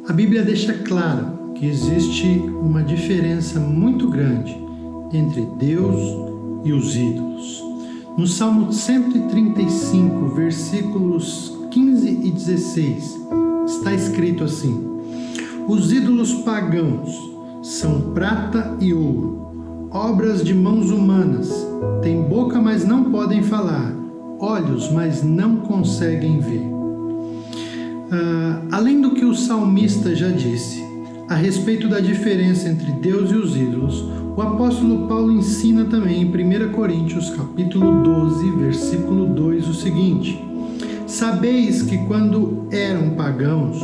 A Bíblia deixa claro que existe uma diferença muito grande entre Deus e os ídolos. No Salmo 135, versículos 15 e 16, está escrito assim: os ídolos pagãos são prata e ouro, obras de mãos humanas, têm boca, mas não podem falar, olhos, mas não conseguem ver. Além do que o salmista já disse a respeito da diferença entre Deus e os ídolos, o apóstolo Paulo ensina também em 1 Coríntios capítulo 12, versículo 2 o seguinte: sabeis que quando eram pagãos,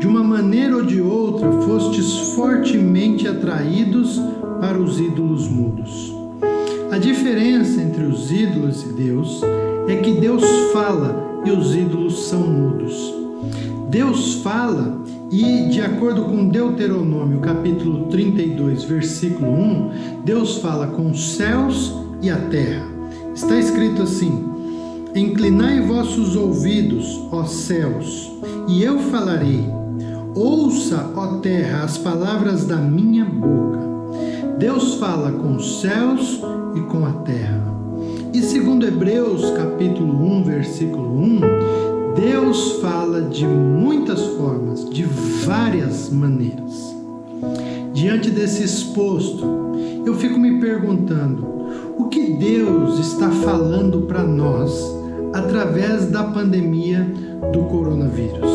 de uma maneira ou de outra, fostes fortemente atraídos para os ídolos mudos. A diferença entre os ídolos e Deus é que Deus fala e os ídolos são mudos. Deus fala e, de acordo com Deuteronômio capítulo 32, versículo 1, Deus fala com os céus e a terra. Está escrito assim: inclinai vossos ouvidos, ó céus, e eu falarei. Ouça, ó terra, as palavras da minha boca. Deus fala com os céus e com a terra. E segundo Hebreus capítulo 1, versículo 1, Deus fala de muitas formas, de várias maneiras. Diante desse exposto, eu fico me perguntando: o que Deus está falando para nós através da pandemia do coronavírus?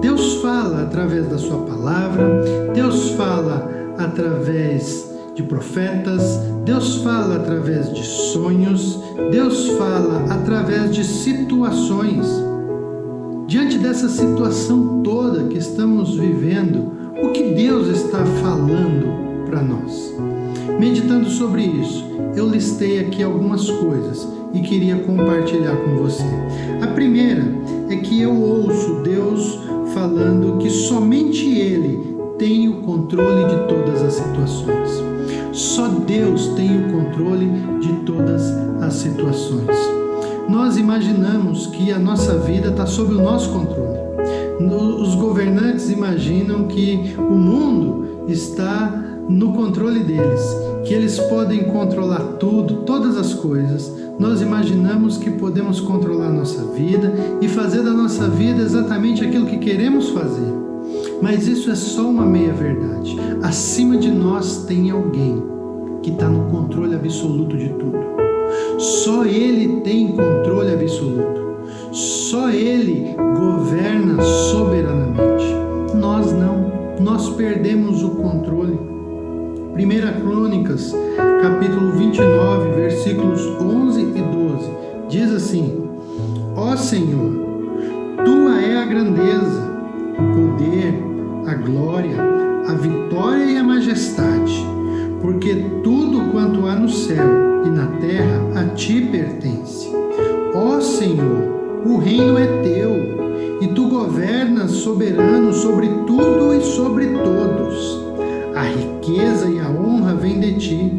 Deus fala através da sua palavra, Deus fala através de profetas, Deus fala através de sonhos, Deus fala através de situações. Diante dessa situação toda que estamos vivendo, o que Deus está falando para nós? Meditando sobre isso, eu listei aqui algumas coisas e queria compartilhar com você. A primeira é que eu ouço Deus falando que somente Ele tem o controle de todas as situações. Só Deus tem o controle de todas as situações. Nós imaginamos que a nossa vida está sob o nosso controle. Os governantes imaginam que o mundo está no controle deles, que eles podem controlar tudo, todas as coisas. Nós imaginamos que podemos controlar a nossa vida e fazer da nossa vida exatamente aquilo que queremos fazer. Mas isso é só uma meia-verdade. Acima de nós tem alguém que está no controle absoluto de tudo. Só Ele tem controle absoluto. Só Ele governa soberanamente. Nós não. Nós perdemos o controle. 1 Crônicas, capítulo 29, versículos 11 e 12, diz assim: ó Senhor, Tua é a grandeza, o poder, a glória, a vitória e a majestade, porque tudo quanto há no céu e na terra a Ti pertence. Ó Senhor, o reino é Teu, e Tu governas soberano sobre tudo e sobre todos. A riqueza e a honra vêm de Ti.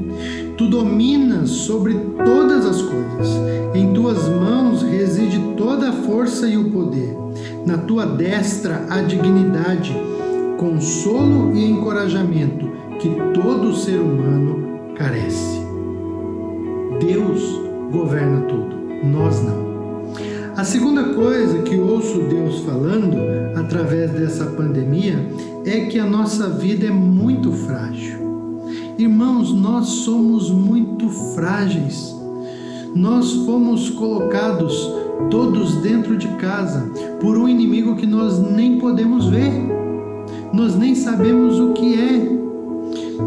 Tu dominas sobre todas as coisas. Em Tuas mãos reside toda a força e o poder. Na Tua destra há dignidade, consolo e encorajamento que todo ser humano carece. Deus governa tudo, nós não. A segunda coisa que ouço Deus falando através dessa pandemia é que a nossa vida é muito frágil. Irmãos, nós somos muito frágeis. Nós fomos colocados todos dentro de casa por um inimigo que nós nem podemos ver. Nós nem sabemos o que é.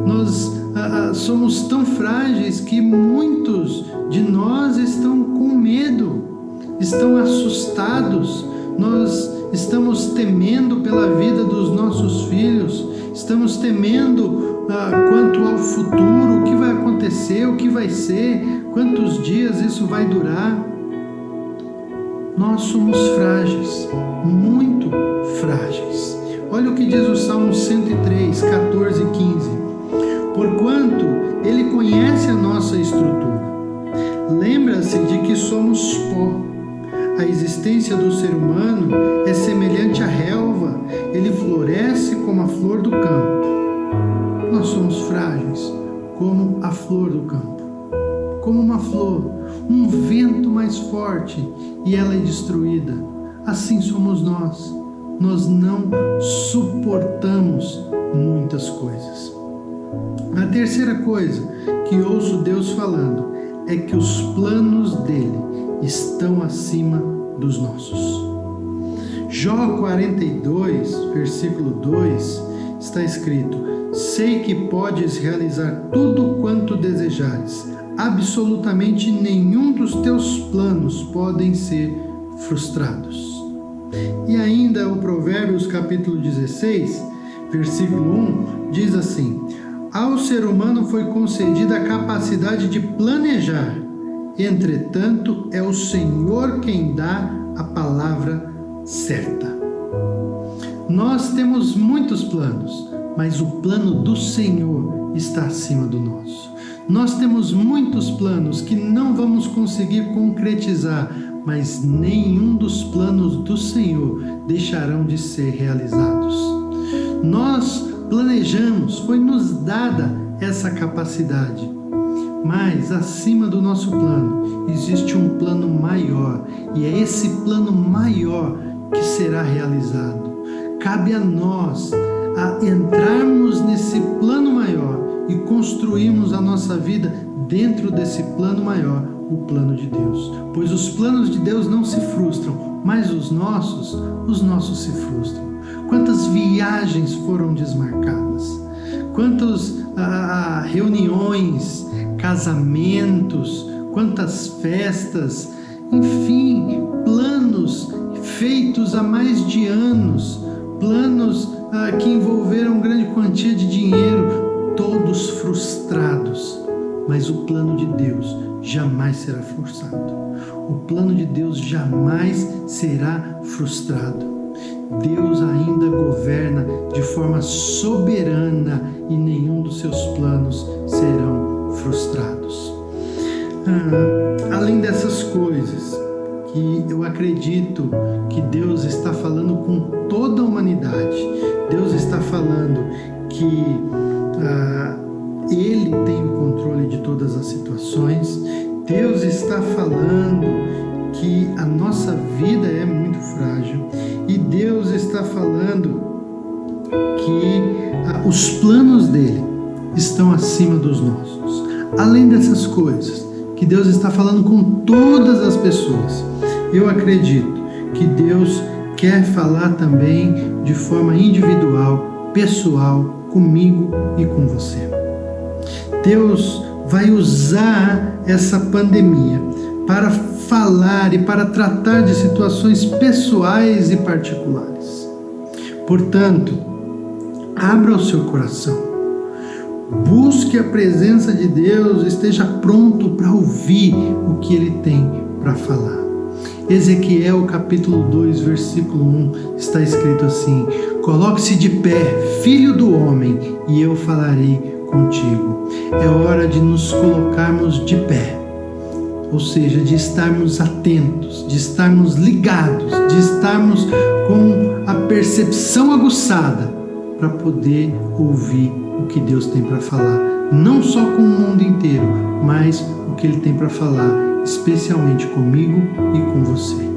Nós somos tão frágeis que muitos de nós estão com medo, estão assustados. Nós estamos temendo pela vida dos nossos filhos, estamos temendo quanto ao futuro, o que vai acontecer, o que vai ser, quantos dias isso vai durar. Nós somos frágeis, muito frágeis. Olha o que diz o Salmo 103, 14 e 15. Porquanto Ele conhece a nossa estrutura, lembra-se de que somos pó. A existência do ser humano é semelhante à relva, ele floresce como a flor do campo. Nós somos frágeis como a flor do campo. Como uma flor, um vento mais forte e ela é destruída. Assim somos nós. Nós não suportamos muitas coisas. A terceira coisa que ouço Deus falando é que os planos dele estão acima dos nossos. Jó 42, versículo 2, está escrito: sei que podes realizar tudo quanto desejares. Absolutamente nenhum dos teus planos podem ser frustrados. E ainda o Provérbios capítulo 16, versículo 1, diz assim: ao ser humano foi concedida a capacidade de planejar, entretanto é o Senhor quem dá a palavra certa. Nós temos muitos planos, mas o plano do Senhor está acima do nosso. Nós temos muitos planos que não vamos conseguir concretizar, mas nenhum dos planos do Senhor deixarão de ser realizados. Nós planejamos, foi nos dada essa capacidade, mas acima do nosso plano existe um plano maior, e é esse plano maior que será realizado. Cabe a nós a entrarmos nesse plano maior e construirmos a nossa vida dentro desse plano maior, o plano de Deus. Pois os planos de Deus não se frustram, mas os nossos se frustram. Quantas viagens foram desmarcadas? Quantas reuniões, casamentos, quantas festas, enfim, planos feitos há mais de anos, planos que envolveram grande quantia de dinheiro, todos frustrados. Mas o plano de Deus jamais será frustrado. O plano de Deus jamais será frustrado. Deus ainda governa de forma soberana e nenhum dos seus planos serão frustrados. Além dessas coisas que eu acredito que Deus está falando com toda a humanidade, Deus está falando que Ele tem o controle de todas as situações. Deus está falando que a nossa vida é muito frágil, e Deus está falando que os planos dele estão acima dos nossos. Além dessas coisas que Deus está falando com todas as pessoas, eu acredito que Deus quer falar também de forma individual, pessoal, comigo e com você. Deus vai usar essa pandemia para falar e para tratar de situações pessoais e particulares. Portanto, abra o seu coração, busque a presença de Deus, esteja pronto para ouvir o que Ele tem para falar. Ezequiel capítulo 2, versículo 1, está escrito assim: coloque-se de pé, filho do homem, e eu falarei contigo. É hora de nos colocarmos de pé, ou seja, de estarmos atentos, de estarmos ligados, de estarmos com a percepção aguçada para poder ouvir o que Deus tem para falar, não só com o mundo inteiro, mas o que Ele tem para falar, especialmente comigo e com você.